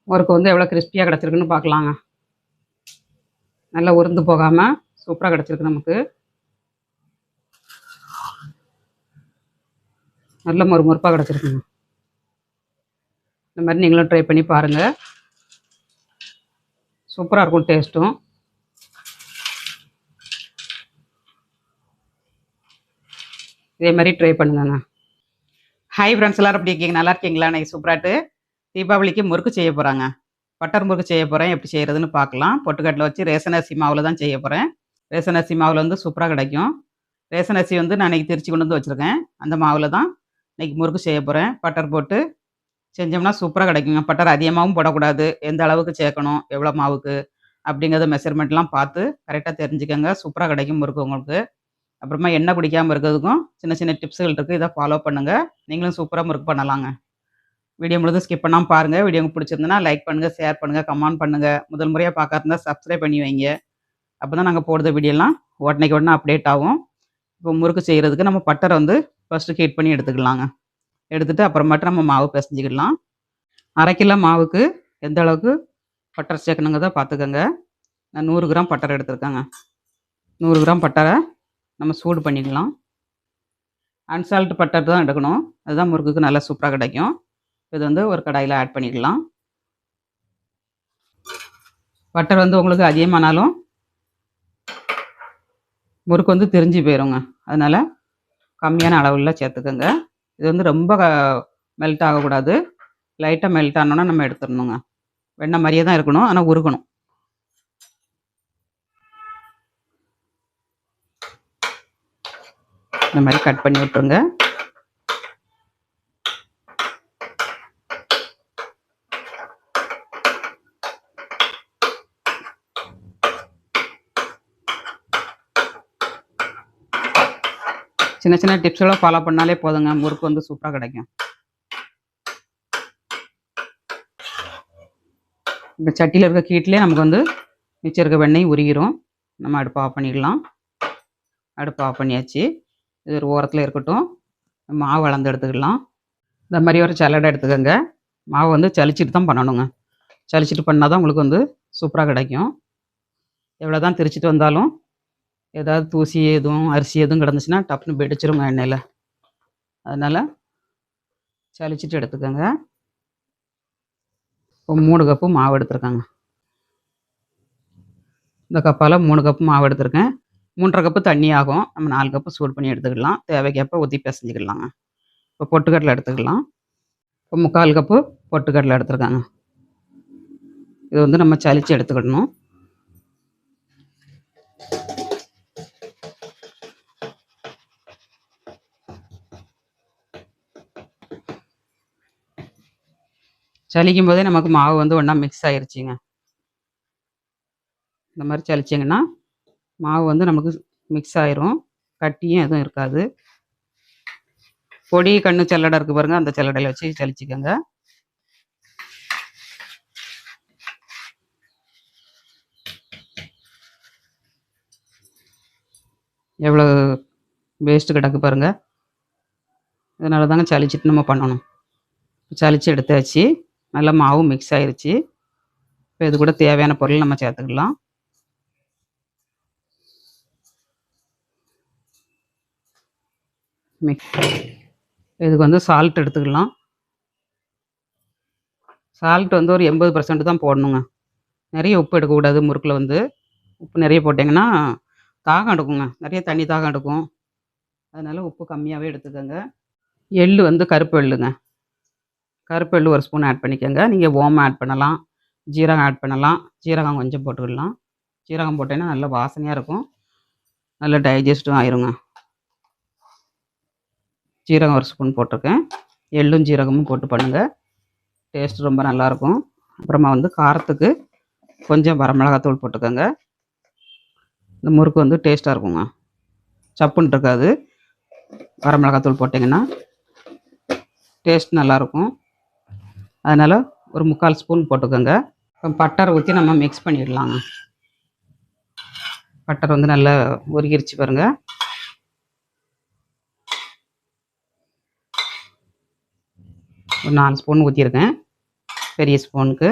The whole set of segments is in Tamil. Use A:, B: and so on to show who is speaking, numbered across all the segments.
A: முறுக்கு வந்து எவ்வளோ கிறிஸ்பியாக கிடச்சிருக்குன்னு பார்க்கலாங்க. நல்லா உருந்து போகாமல் சூப்பராக கிடச்சிருக்கு நமக்கு. நல்ல மொறுமொறுப்பாக கிடச்சிருக்குங்க. இந்த மாதிரி நீங்களும் ட்ரை பண்ணி பாருங்கள். சூப்பராக இருக்கும் டேஸ்ட்டும். இதே மாதிரி ட்ரை பண்ணுங்க. ஹாய் ஃப்ரெண்ட்ஸ், எல்லோரும் எப்படி இருக்கீங்க? நல்லா இருக்கீங்களா? நான் சூப்பராட்டு தீபாவளிக்கு முறுக்கு செய்ய போகிறாங்க. பட்டர் முறுக்கு செய்ய போகிறேன். எப்படி செய்கிறதுன்னு பார்க்கலாம். பொட்டுக்கடலை வச்சு ரேஷன் அரிசி மாவில் தான் செய்ய போகிறேன். ரேஷன் அரிசி மாவில் வந்து சூப்பராக கிடைக்கும். ரேஷன் அரிசி வந்து நான் இன்றைக்கி திருச்சி கொண்டு வந்து வச்சுருக்கேன். அந்த மாவில் தான் இன்றைக்கி முறுக்கு செய்ய போகிறேன். பட்டர் போட்டு செஞ்சோம்னா சூப்பராக கிடைக்குங்க. பட்டர் அதிகமாகவும் போடக்கூடாது. எந்த அளவுக்கு சேர்க்கணும், எவ்வளோ மாவுக்கு அப்படிங்கிறத மெஷர்மெண்ட்லாம் பார்த்து கரெக்டாக தெரிஞ்சுக்கோங்க. சூப்பராக கிடைக்கும் முறுக்கு உங்களுக்கு. அப்புறமா எண்ணெய் குடிக்காமல் இருக்கிறதுக்கும் சின்ன சின்ன டிப்ஸுகள் இருக்குது. இதை ஃபாலோ பண்ணுங்கள். நீங்களும் சூப்பராக முறுக்கு பண்ணலாங்க. வீடியோ முழுதும் ஸ்கிப் பண்ணாமல் பாருங்கள். வீடியோ உங்களுக்கு பிடிச்சிருந்தனா லைக் பண்ணுங்கள், ஷேர் பண்ணுங்கள், கமெண்ட் பண்ணுங்கள். முதல் முறையாக பார்க்கறதா சப்ஸ்கிரைப் பண்ணி வைங்க. அப்போ தான் நாங்கள் போடுற வீடியோலாம் உடனேக்கு உடனே அப்டேட் ஆகும். இப்போ முறுக்கு செய்கிறதுக்கு நம்ம பட்டரை வந்து ஃபஸ்ட்டு ஹீட் பண்ணி எடுத்துக்கலாங்க. எடுத்துகிட்டு அப்புறமாட்டு நம்ம மாவு பிசைஞ்சிக்கலாம். 1/2 கிலோ மாவுக்கு எந்த அளவுக்கு பட்டர் சேர்க்கணுங்கிறத பார்த்துக்கோங்க. நான் 100 கிராம் பட்டர் எடுத்துருக்கேங்க. 100 கிராம் பட்டரை நம்ம சூடு பண்ணிக்கலாம். அன்சால்ட் பட்டர் தான் எடுக்கணும். அதுதான் முறுக்குக்கு நல்லா சூப்பராக கிடைக்கும். இது வந்து ஒரு கடாயில் ஆட் பண்ணிக்கலாம். பட்டர் வந்து உங்களுக்கு அதிகமானாலும் முறுக்கு வந்து திரிஞ்சு போயிடுங்க. அதனால் கம்மியான அளவில் சேர்த்துக்கோங்க. இது வந்து ரொம்ப மெல்ட் ஆகக்கூடாது. லைட்டாக மெல்ட் ஆனோன்னா நம்ம எடுத்துடணுங்க. வெண்ணெய் மாதிரியே தான் இருக்கணும், ஆனால் உருகணும். இந்த மாதிரி கட் பண்ணி விட்டுருங்க. சின்ன சின்ன டிப்ஸ்லாம் ஃபாலோ பண்ணாலே போதுங்க. முறுக்கு வந்து சூப்பராக கிடைக்கும். இந்த சட்டியில் இருக்க கீட்டிலே நமக்கு வந்து மிச்சம் இருக்க வெண்ணெய் உருகிரும். நம்ம அடுப்பு ஆஃப் பண்ணிடலாம். அடுப்பு ஆஃப் பண்ணியாச்சு. இது ஒரு ஓரத்தில் இருக்கட்டும். மாவு வளர்ந்து எடுத்துக்கலாம். இந்த மாதிரி ஒரு சல்லடை எடுத்துக்கோங்க. மாவு வந்து சலிச்சிட்டு தான் பண்ணணுங்க. சலிச்சிட்டு பண்ணால் தான் உங்களுக்கு வந்து சூப்பராக கிடைக்கும். எவ்வளோ தான் திரிச்சிட்டு வந்தாலும் ஏதாவது தூசி எதுவும் அரிசி எதுவும் கிடந்துச்சுன்னா டப்புன்னு வெடிச்சிருங்க எண்ணெயில். அதனால் சலிச்சிட்டு எடுத்துக்கோங்க. இப்போ 3 கப்பு மாவு எடுத்துருக்காங்க. இந்த கப்பால் 3 கப்பு மாவு எடுத்துருக்கேன். 3.5 கப்பு தண்ணி ஆகும். நம்ம 4 கப்பு சூடு பண்ணி எடுத்துக்கலாம். தேவைக்கப்போ ஊற்றி பிசைஞ்சிக்கலாங்க. இப்போ பொட்டுக்கடலை எடுத்துக்கலாம். இப்போ 3/4 கப்பு பொட்டுக்கடலை எடுத்துருக்காங்க. இது வந்து நம்ம சலித்து எடுத்துக்கிடணும். சலிக்கும் போதே நமக்கு மாவு வந்து ஒன்றா மிக்ஸ் ஆகிருச்சிங்க. இந்த மாதிரி சலிச்சிங்கன்னா மாவு வந்து நமக்கு மிக்ஸ் ஆயிரும். கட்டியும் எதுவும் இருக்காது. பொடி கண்ணு சல்லடை இருக்குது பாருங்கள், அந்த சல்லடையில் வச்சு சலிச்சிக்கோங்க. எவ்வளோ வேஸ்ட்டு கிடக்கு பாருங்கள். இதனால தாங்க சலிச்சிட்டு நம்ம பண்ணணும். சலித்து எடுத்தாச்சு. நல்லா மாவு மிக்ஸ் ஆகிருச்சு. இப்போ இது கூட தேவையான பொருள் நம்ம சேர்த்துக்கலாம். இதுக்கு வந்து சால்ட் எடுத்துக்கலாம். சால்ட் வந்து ஒரு 80% தான் போடணுங்க. நிறைய உப்பு எடுக்கக்கூடாது. முறுக்கில் வந்து உப்பு நிறைய போட்டிங்கன்னா தாகம் எடுக்குங்க. நிறைய தண்ணி தாகம் எடுக்கும். அதனால் உப்பு கம்மியாகவே எடுத்துக்கோங்க. எள்ளு வந்து கருப்பு எள்ளுங்க. கருப்பு எள்ளு 1 ஸ்பூன் ஆட் பண்ணிக்கோங்க. நீங்கள் ஓமம் ஆட் பண்ணலாம், ஜீரகம் ஆட் பண்ணலாம். ஜீரகம் கொஞ்சம் போட்டுக்கலாம். ஜீரகம் போட்டேன்னா நல்லா வாசனையாக இருக்கும். நல்லா டைஜஸ்ட்டும் ஆயிருங்க. ஜீரகம் 1 ஸ்பூன் போட்டிருக்கேன். எள்ளும் ஜீரகமும் போட்டு பண்ணுங்கள். டேஸ்ட் ரொம்ப நல்லாயிருக்கும். அப்புறமா வந்து காரத்துக்கு கொஞ்சம் வரமிளகாத்தூள் போட்டுக்கோங்க. இந்த முறுக்கு வந்து டேஸ்ட்டாக இருக்குங்க. சப்புன்னு இருக்காது. வரமிளகாத்தூள் போட்டிங்கன்னா டேஸ்ட் நல்லாயிருக்கும். அதனால் ஒரு 3/4 ஸ்பூன் போட்டுக்கோங்க. பட்டர் ஊற்றி நம்ம மிக்ஸ் பண்ணிடலாங்க. பட்டர் வந்து நல்லா உருகிருச்சு பாருங்கள். ஒரு 4 ஸ்பூன் ஊற்றிருக்கேன் பெரிய ஸ்பூனுக்கு.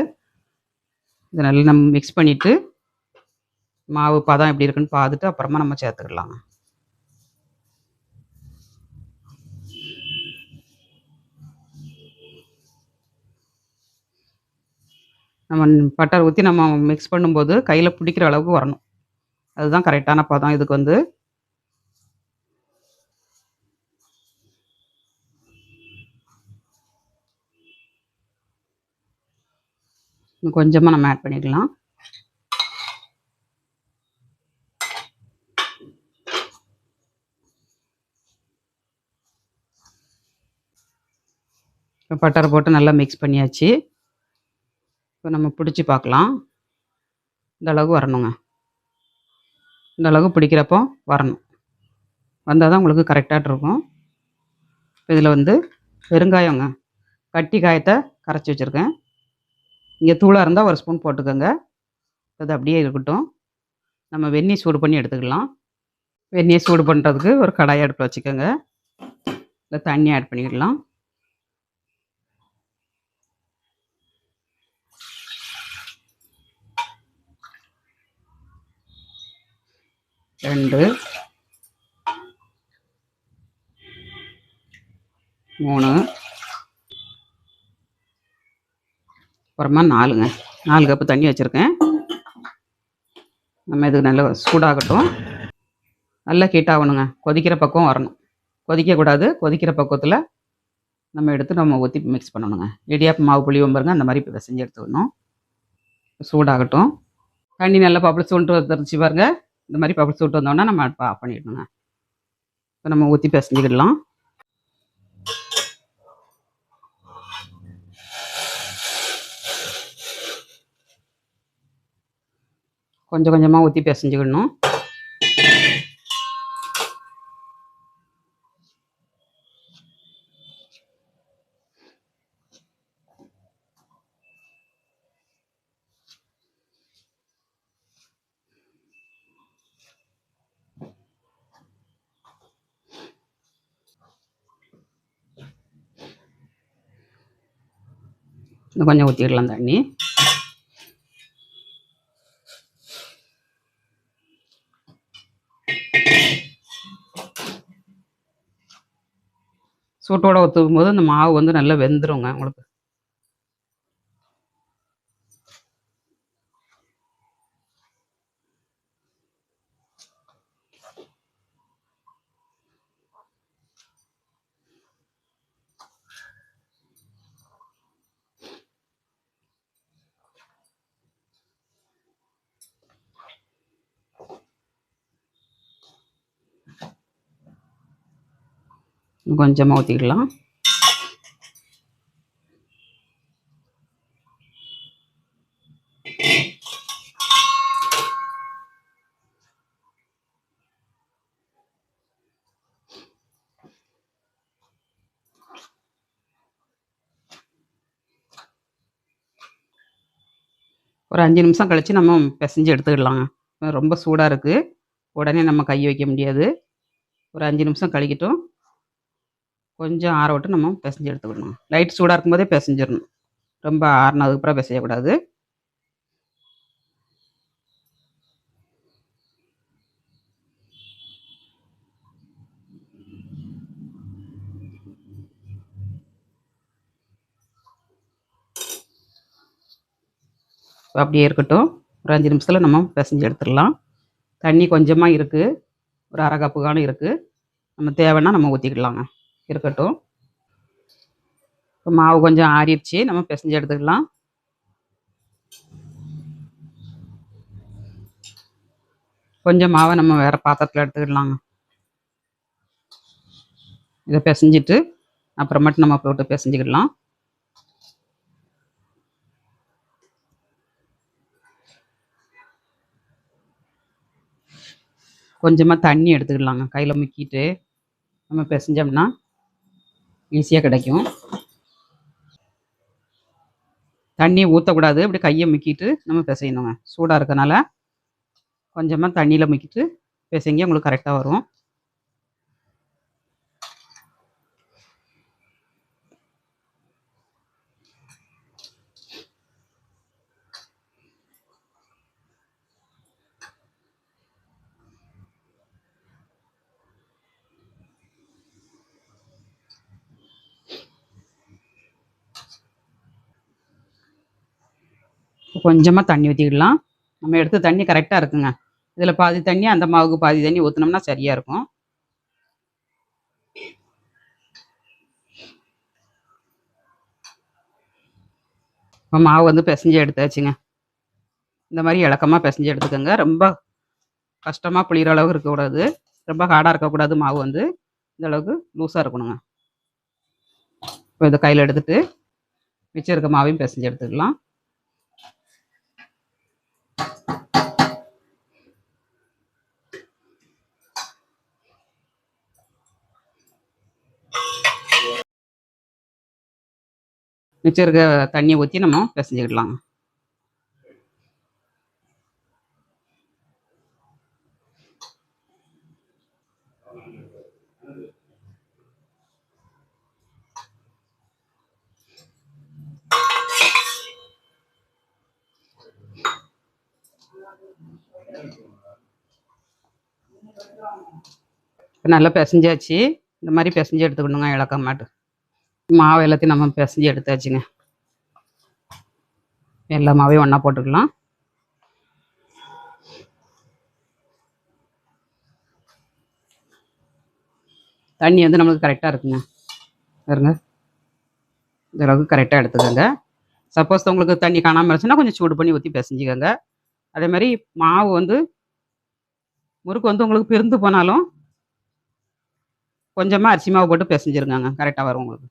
A: இதை நல்லா நம்ம மிக்ஸ் பண்ணிவிட்டு மாவு பதம் எப்படி இருக்குன்னு பார்த்துட்டு அப்புறமா நம்ம சேர்த்துக்கலாம். நம்ம பட்டர் ஊற்றி நம்ம மிக்ஸ் பண்ணும்போது கையில் பிடிக்கிற அளவுக்கு வரணும். அதுதான் கரெக்டான பதம் இதுக்கு வந்து. இன்னும் கொஞ்சமாக நம்ம ஆட் பண்ணிக்கலாம். இப்போ பட்டர் போட்டு நல்லா மிக்ஸ் பண்ணியாச்சு. இப்போ நம்ம பிடிச்சி பார்க்கலாம். இந்த அளவுக்கு வரணுங்க. இந்த அளவுக்கு பிடிக்கிறப்போ வரணும். வந்தால் தான் உங்களுக்கு கரெக்டாக இருக்கும். இதில் வந்து பெருங்காயங்க, கட்டி காயத்தை கரைச்சி வச்சுருக்கேன். இங்கே தூளாக இருந்தால் ஒரு ஸ்பூன் போட்டுக்கோங்க. அது அப்படியே இருக்கட்டும். நம்ம வெந்நீர் சூடு பண்ணி எடுத்துக்கலாம். வெந்நீர் சூடு பண்ணுறதுக்கு ஒரு கடாய் அடுப்பில் வச்சுக்கோங்க. இல்லை தண்ணி ஆட் பண்ணிக்கலாம். ரெண்டு, 3, அப்புறமா 4ங்க. 4 கப்பு தண்ணி வச்சுருக்கேன். நம்ம இதுக்கு நல்லா சூடாகட்டும். நல்லா ஹீட் ஆகணுங்க. கொதிக்கிற பக்கம் வரணும். கொதிக்கக்கூடாது. கொதிக்கிற பக்கத்தில் நம்ம எடுத்து நம்ம ஊற்றி மிக்ஸ் பண்ணணுங்க. இடியாப்பம் மாவு புளியும் பாருங்க, அந்த மாதிரி இப்போ செஞ்சு எடுத்துக்கணும். சூடாகட்டும். தண்ணி நல்லா பபிள்ஸ் விட்டு வந்துருச்சு பாருங்க. இந்த மாதிரி பபிள்ஸ் விட்டு வந்தோன்னா நம்ம அடுப்பை ஆஃப் பண்ணிடணுங்க. இப்போ நம்ம ஊற்றி பிசைஞ்சிக்கிடலாம். கொஞ்சம் கொஞ்சமாக ஊற்றி பிசைஞ்சிக்கிடணும். இன்னும் கொஞ்சம் ஊற்றிக்கிடலாம் தண்ணி. சூட்டோட ஊற்றும் போது அந்த மாவு வந்து நல்லா வெந்துருங்க உங்களுக்கு. இன்னும் கொஞ்சமாக ஊற்றிக்கலாம். ஒரு 5 நிமிஷம் கழித்து நம்ம பிசைஞ்சு எடுத்துக்கிடலாங்க. ரொம்ப சூடாக இருக்குது. உடனே நம்ம கை வைக்க முடியாது. ஒரு 5 நிமிஷம் கழிக்கட்டும். கொஞ்சம் ஆற விட்டு நம்ம பிசைஞ்சு எடுத்துக்கணும். லைட் சூடாக இருக்கும்போதே பிசைஞ்சிடணும். ரொம்ப ஆறுனதுக்கு அப்புறம் பிசையக்கூடாது. அப்படியே இருக்கட்டும். ஒரு 5 நிமிஷத்தில் நம்ம பிசைஞ்சு எடுத்துடலாம். தண்ணி கொஞ்சமாக இருக்குது. ஒரு 1/2 கப்பு காணும் இருக்குது. நம்ம தேவைன்னா நம்ம ஊற்றிக்கிடலாங்க. இருக்கட்டும். இப்போ மாவு கொஞ்சம் ஆறிடுச்சு. நம்ம பிசைஞ்சு எடுத்துக்கலாம். கொஞ்சம் மாவை நம்ம வேறு பாத்திரத்தில் எடுத்துக்கிடலாங்க. இதை பிசைஞ்சிட்டு அப்புறமேட்டு நம்ம போட்டு பிசைஞ்சிக்கிடலாம். கொஞ்சமாக தண்ணி எடுத்துக்கிடலாங்க. கையில் முக்கிட்டு நம்ம பிசைஞ்சோம்னா ஈஸியாக கிடைக்கும். தண்ணியை ஊற்றக்கூடாது. இப்படி கையை முக்கிட்டு நம்ம பிசையணுங்க. சூடாக இருக்கனால கொஞ்சமாக தண்ணியில் முக்கிட்டு பிசைங்க, உங்களுக்கு கரெக்டாக வரும். கொஞ்சமாக தண்ணி ஊற்றிக்கிடலாம். நம்ம எடுத்து தண்ணி கரெக்டாக இருக்குங்க. இதில் பாதி தண்ணி, அந்த மாவுக்கு பாதி தண்ணி ஊற்றினோம்னா சரியாக இருக்கும். இப்போ மாவு வந்து பிசைஞ்சு எடுத்தாச்சுங்க. இந்த மாதிரி இலக்கமாக பிசைஞ்சு எடுத்துக்கோங்க. ரொம்ப கஷ்டமாக புளிகிற அளவுக்கு இருக்கக்கூடாது, ரொம்ப ஹார்டாக இருக்கக்கூடாது. மாவு வந்து இந்த அளவுக்கு லூஸாக இருக்கணுங்க. இப்போ இதை கையில் எடுத்துகிட்டு மிச்சம் இருக்க மாவையும் பிசைஞ்சு எடுத்துக்கலாம். மிச்சம் இருக்க தண்ணியை ஊற்றி நம்ம பிசைஞ்சுக்கிடலாம். இப்போ நல்லா பிசைஞ்சாச்சு. இந்த மாதிரி பிசைஞ்சு எடுத்துக்கணுங்க இலக்கமாட்டு. மாவு எல்லாத்தையும் நம்ம பிசைஞ்சு எடுத்தாச்சுங்க. எல்லா மாவையும் ஒன்றா போட்டுக்கலாம். தண்ணி வந்து நம்மளுக்கு கரெக்டாக இருக்குங்க. பாருங்க, இந்த அளவுக்கு கரெக்டாக எடுத்துக்கோங்க. சப்போஸ் உங்களுக்கு தண்ணி காணாமல் இருந்துச்சுன்னா கொஞ்சம் சூடு பண்ணி ஊற்றி பிசைஞ்சிக்கோங்க. அதே மாதிரி மாவு வந்து முறுக்கு வந்து உங்களுக்கு பிரிந்து போனாலும் கொஞ்சமாக அரிசி மாவு போட்டு பிசைஞ்சிருங்க, கரெக்டாக வரும் உங்களுக்கு.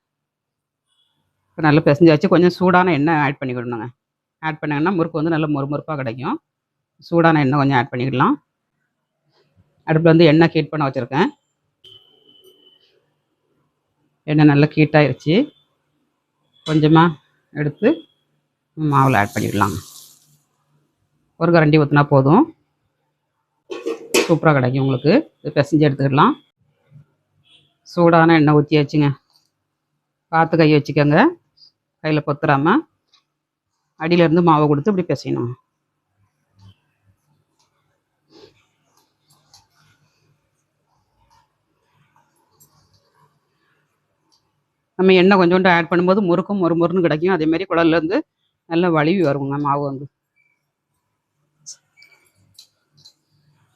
A: இப்போ நல்லா பிசைஞ்சாச்சு. கொஞ்சம் சூடான எண்ணெய் ஆட் பண்ணிக்கிடணுங்க. ஆட் பண்ணிங்கன்னா முறுக்கு வந்து நல்லா மொறுமொறுப்பாக கிடைக்கும். சூடான எண்ணெய் கொஞ்சம் ஆட் பண்ணிக்கிடலாம். அடுப்பில் வந்து எண்ணெய் ஹீட் பண்ண வச்சுருக்கேன். எண்ணெய் நல்லா ஹீட் ஆயிடுச்சு. கொஞ்சமாக எடுத்து மாவில் ஆட் பண்ணிடலாம். ஒரு கரண்டி ஊற்றினா போதும், சூப்பராக கிடைக்கும் உங்களுக்கு. இது பிசைஞ்சு எடுத்துக்கிடலாம். சூடான எண்ணெய் ஊற்றியாச்சுங்க. பார்த்து கை வச்சுக்கோங்க, கையில் பொத்துறாமல். அடியிலேருந்து மாவை கொடுத்து இப்படி பிசையணும். நம்ம எண்ணெய் கொஞ்சோண்டு ஆட் பண்ணும்போது முறுக்கும் மொறுமொறுன்னு கிடைக்கும். அதேமாதிரி குழல்லேருந்து நல்லா வலிவி வருங்க மாவு வந்து.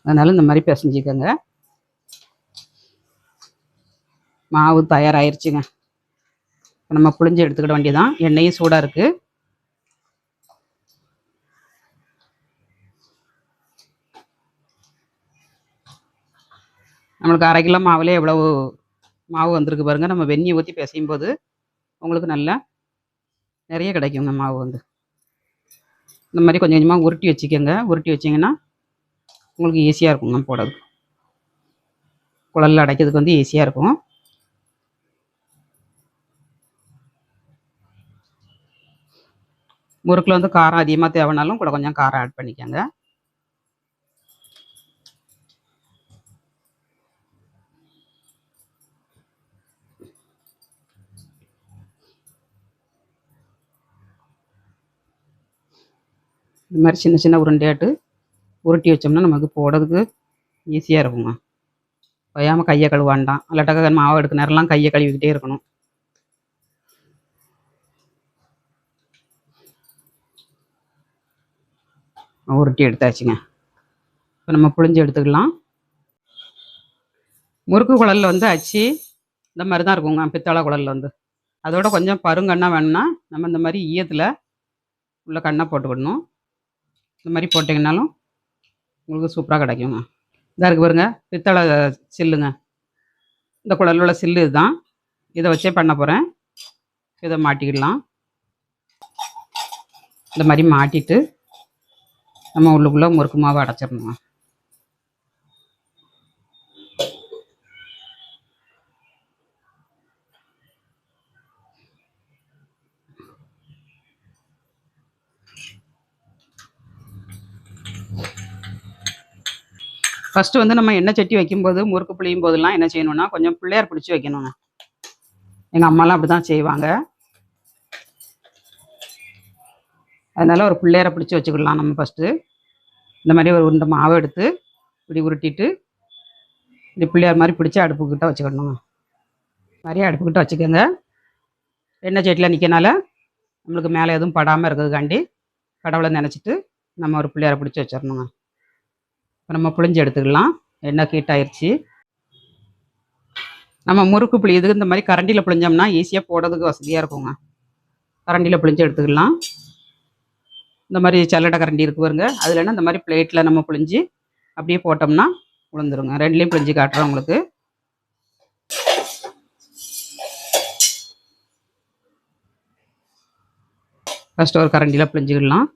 A: அதனால் இந்த மாதிரி பிசைஞ்சிக்கோங்க. மாவு தயாராகிருச்சுங்க. நம்ம புளிஞ்சு எடுத்துக்கிட வேண்டியதான். எண்ணெயும் சூடாக இருக்குது. நம்மளுக்கு 1/2 கிலோ மாவுலேயே எவ்வளவு மாவு வந்திருக்கு பாருங்கள். நம்ம வெந்நி ஊற்றி பிசையும் போது உங்களுக்கு நல்லா நிறைய கிடைக்குங்க மாவு வந்து. இந்த மாதிரி கொஞ்சம் கொஞ்சமாக உருட்டி வச்சுக்கோங்க. உருட்டி வச்சிங்கன்னா உங்களுக்கு ஈஸியாக இருக்குங்க போடுறதுக்கு. குழலில் அடைக்கிறதுக்கு வந்து ஈஸியாக இருக்கும். முறுக்கில் வந்து காரம் அதிகமாக தேவைனாலும் கூட கொஞ்சம் காரம் ஆட் பண்ணிக்கோங்க. இந்த மாதிரி சின்ன சின்ன உருண்டையாட்டு உருட்டி வச்சோம்னா நமக்கு போடுறதுக்கு ஈஸியாக இருக்குங்க. பயாமல் கையை கழுவாண்டாம். இல்லாட்டாக்க மாவு எடுக்க நேரம்லாம் கையை கழுவிக்கிட்டே இருக்கணும். உருட்டி எடுத்தாச்சுங்க. இப்போ நம்ம புளிஞ்சு எடுத்துக்கலாம். முறுக்கு குழலில் வந்து அச்சு இந்த மாதிரி தான் இருக்குங்க, பித்தளை குழலில் வந்து. அதோட கொஞ்சம் பருங்கண்ணா வேணும்னா நம்ம இந்த மாதிரி ஈயத்தில் உள்ள கண்ணை போட்டுக்கிடணும். இந்த மாதிரி போட்டிங்கனாலும் உங்களுக்கு சூப்பராக கிடைக்குங்க. இதாக இருக்கு பாருங்க, பித்தளை சில்லுங்க. இந்த குழலில் உள்ள சில்லு இதுதான். இதை வச்சே பண்ண போகிறேன். இதை மாட்டிக்கிடலாம். இந்த மாதிரி மாட்டிட்டு நம்ம உள்ளுக்குள்ளே முறுக்கு மாவை அடைச்சிடணுங்க. ஃபஸ்ட்டு வந்து நம்ம எண்ணெய் சட்டி வைக்கும்போது முறுக்கு புளியும் போதெல்லாம் என்ன செய்யணும்னா கொஞ்சம் பிள்ளையார் பிடிச்சி வைக்கணுங்க. எங்கள் அம்மாலாம் அப்படி தான் செய்வாங்க. அதனால் ஒரு பிள்ளையாரை பிடிச்சி வச்சுக்கிடலாம். நம்ம ஃபஸ்ட்டு இந்த மாதிரி ஒரு உருண்டை மாவை எடுத்து இப்படி உருட்டிட்டு இப்படி பிள்ளையார் மாதிரி பிடிச்சி அடுப்புக்கிட்ட வச்சுக்கிடணுங்க. மாதிரி அடுப்புக்கிட்ட வச்சுக்கோங்க. எண்ணெய் சட்டியில் நிற்கனால நம்மளுக்கு மேலே எதுவும் படாமல் இருக்கிறதுக்காண்டி கடவுளை நினச்சிட்டு நம்ம ஒரு பிள்ளையாரை பிடிச்சி வச்சிடணுங்க. இப்போ நம்ம புளிஞ்சு எடுத்துக்கலாம். எண்ணெய் ஹீட் ஆயிடுச்சு. நம்ம முறுக்கு புளியுது இந்த மாதிரி கரண்டியில் புளிஞ்சோம்னா ஈஸியாக போடுறதுக்கு வசதியாக இருக்குங்க. கரண்டியில் புளிஞ்சு எடுத்துக்கலாம். இந்த மாதிரி சல்லடை கரண்டி இருக்கு பாருங்க, அதுலன்னா இந்த மாதிரி பிளேட்டில் நம்ம புளிஞ்சு அப்படியே போட்டோம்னா விழுந்துருங்க. ரெண்டுலேயும் புளிஞ்சு காட்டுறேன் உங்களுக்கு. ஃபஸ்ட்டு ஒரு கரண்டியில் புளிஞ்சுக்கலாம்.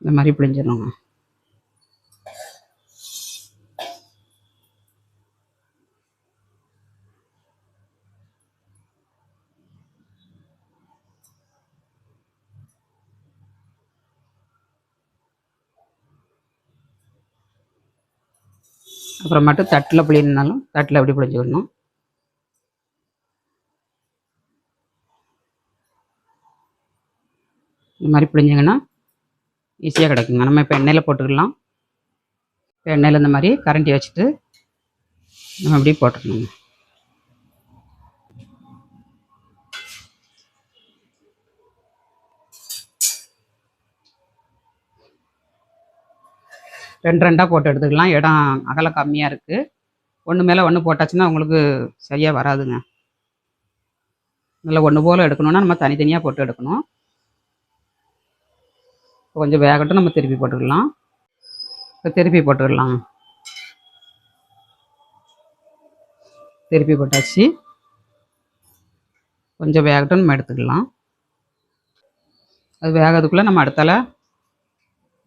A: இந்த மாதிரி புளிஞ்சிடணுங்க. அப்புறம் மட்டும் தட்டில் புளியணுனாலும் தட்டில் எப்படி புளிஞ்சுக்கணும். இந்த மாதிரி புளிஞ்சிங்கன்னா ஈஸியாக கிடைக்குங்க. நம்ம இப்போ எண்ணெயில் போட்டுக்கலாம். இப்போ எண்ணெயில் இந்த மாதிரி கரண்டி வச்சுட்டு நம்ம அப்படியே போட்டுக்கணுங்க. ரெண்டாக போட்டு எடுத்துக்கலாம். இடம் அகலம் கம்மியாக இருக்குது. ஒன்று மேலே ஒன்று போட்டாச்சுன்னா உங்களுக்கு சரியாக வராதுங்க. நல்லா ஒன்று போல் எடுக்கணுன்னா நம்ம தனித்தனியாக போட்டு எடுக்கணும். கொஞ்சம் வேகட்டும், நம்ம திருப்பி போட்டுக்கலாம். இப்போ திருப்பி போட்டுக்கலாம். திருப்பி போட்டாச்சு. கொஞ்சம் வேகட்டும், நம்ம எடுத்துக்கலாம். அது வேகிறதுக்குள்ளே நம்ம அடுத்தால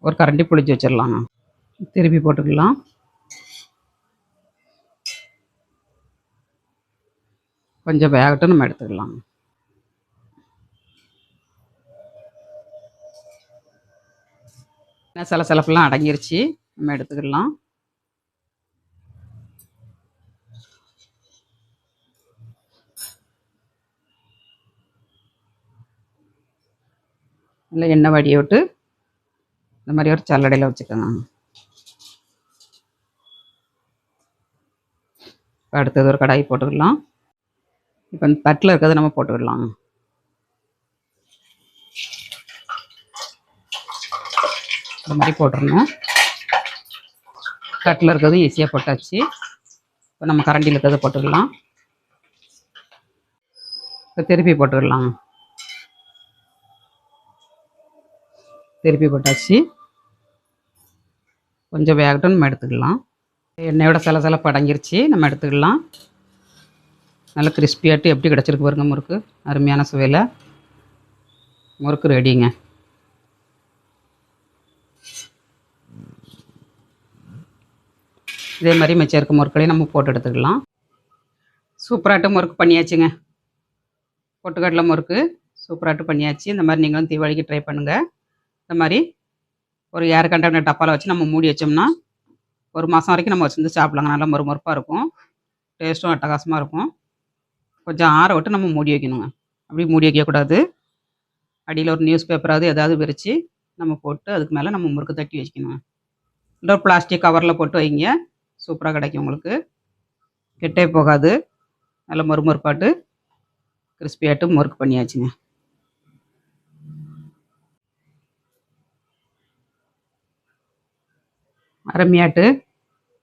A: ஒரு கரண்டி புளிச்சு வச்சிடலாங்க. திருப்பி போட்டுக்கலாம். கொஞ்சம் வேகட்டும், நம்ம எடுத்துக்கலாம். சலசலப்பெல்லாம் அடங்கிருச்சு, நம்ம எடுத்துக்கலாம். இல்லை எண்ணெய் வடியை விட்டு இந்த மாதிரி ஒரு சல்லடையில் வச்சுக்கோங்க. இப்போ அடுத்தது ஒரு கடாய் போட்டுக்கலாம். இப்போ இந்த தட்டில் இருக்கிறத நம்ம போட்டுக்கலாம். இந்த மாதிரி போட்டுடணும். தட்டில் இருக்கிறது ஈஸியாக போட்டாச்சு. இப்போ நம்ம கரண்டியில் இருக்கிறத போட்டுக்கலாம். இப்போ திருப்பி போட்டுக்கலாம். திருப்பி போட்டாச்சு. கொஞ்சம் வேகட்டும், நம்ம எடுத்துக்கலாம். எண்ணெயோட சலசலப்பு அடங்கிருச்சு, நம்ம எடுத்துக்கலாம். நல்லா கிறிஸ்பியாட்டு எப்படி கிடச்சிருக்கு பாருங்க முறுக்கு. அருமையான சுவையில் முறுக்கு ரெடிங்க. இதே மாதிரி மிச்சம் இருக்க முறுக்களையும் நம்ம போட்டு எடுத்துக்கலாம். சூப்பராட்டு முறுக்கு பண்ணியாச்சுங்க. பொட்டுக்கடலை முறுக்கு சூப்பராட்டு பண்ணியாச்சு. இந்த மாதிரி நீங்களும் தீபாவளிக்கு ட்ரை பண்ணுங்கள். இந்த மாதிரி ஒரு ஏர் கண்டெய்னர் டப்பாவில் வச்சு நம்ம மூடி வச்சோம்னா ஒரு மாதம் வரைக்கும் நம்ம வச்சுருந்து சாப்பிட்லாங்க. நல்லா மொறுமொறுப்பாக இருக்கும், டேஸ்ட்டும் அட்டகாசமாக இருக்கும். கொஞ்சம் ஆற விட்டு நம்ம மூடி வைக்கணுங்க. அப்படி மூடி வைக்கக்கூடாது. அடியில் ஒரு நியூஸ் பேப்பராவது ஏதாவது விரித்து நம்ம போட்டு அதுக்கு மேலே நம்ம முறுக்கு தட்டி வச்சுக்கணுங்க. இல்லை ஒரு பிளாஸ்டிக் கவரில் போட்டு வைங்க, சூப்பராக கிடைக்கும் உங்களுக்கு. கெட்டே போகாது. நல்லா மொறுமொறுப்பாட்டு கிறிஸ்பியாட்டு முறுக்கு பண்ணியாச்சுங்க. அருமையாட்டு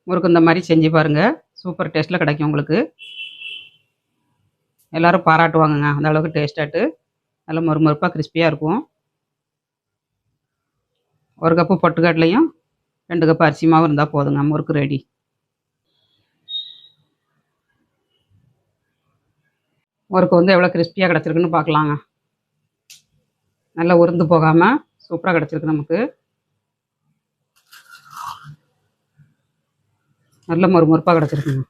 A: முறுக்கு இந்த மாதிரி செஞ்சு பாருங்கள். சூப்பர் டேஸ்ட்டில் கிடைக்கும் உங்களுக்கு. எல்லோரும் பாராட்டுவாங்கங்க, அந்த அளவுக்கு டேஸ்ட்டாட்டு நல்லா மொறுமொறுப்பாக கிறிஸ்பியாக இருக்கும். ஒரு கப்பு பொட்டுக்கடலையும் 2 கப்பு அரிசி மாவும் இருந்தால் போதுங்க, முறுக்கு ரெடி. முறுக்கு வந்து எவ்வளோ கிறிஸ்பியாக கிடச்சிருக்குன்னு பார்க்கலாங்க. நல்லா உருந்து போகாமல் சூப்பராக கிடச்சிருக்கு நமக்கு. நல்ல மொறுமொறுப்பாக கிடச்சிருக்குங்க.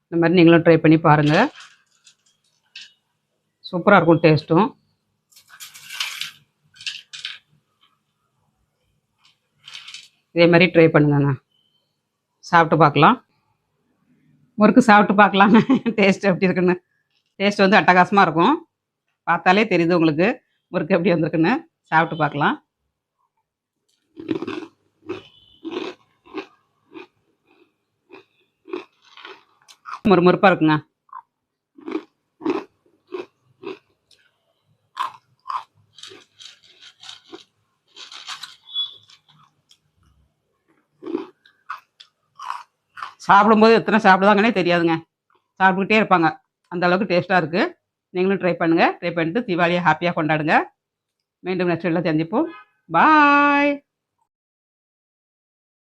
A: இந்த மாதிரி நீங்களும் ட்ரை பண்ணி பாருங்கள். சூப்பராக இருக்கும் டேஸ்ட்டும். இதே மாதிரி ட்ரை பண்ணுங்கங்க. சாப்பிட்டு பார்க்கலாம். முறுக்கு சாப்பிட்டு பார்க்கலாங்க, டேஸ்ட் எப்படி இருக்குன்னு. டேஸ்ட் வந்து அட்டகாசமாக இருக்கும். பார்த்தாலே தெரியுது உங்களுக்கு முறுக்கு எப்படி வந்திருக்குன்னு. சாப்பிட்டு பார்க்கலாம். முறுமுறுப்பாக இருக்குங்க. சாப்பிடும்போது எத்தனை சாப்பிடுவாங்கன்னே தெரியாதுங்க. சாப்பிட்டுக்கிட்டே இருப்பாங்க. அந்த அளவுக்கு டேஸ்ட்டா இருக்கு. நீங்களும் ட்ரை பண்ணுங்க. ட்ரை பண்ணிட்டு தீபாவளிய ஹேப்பியா கொண்டாடுங்க. மீண்டும் நெக்ஸ்ட் வீடியோல சந்திப்போம். பாய்.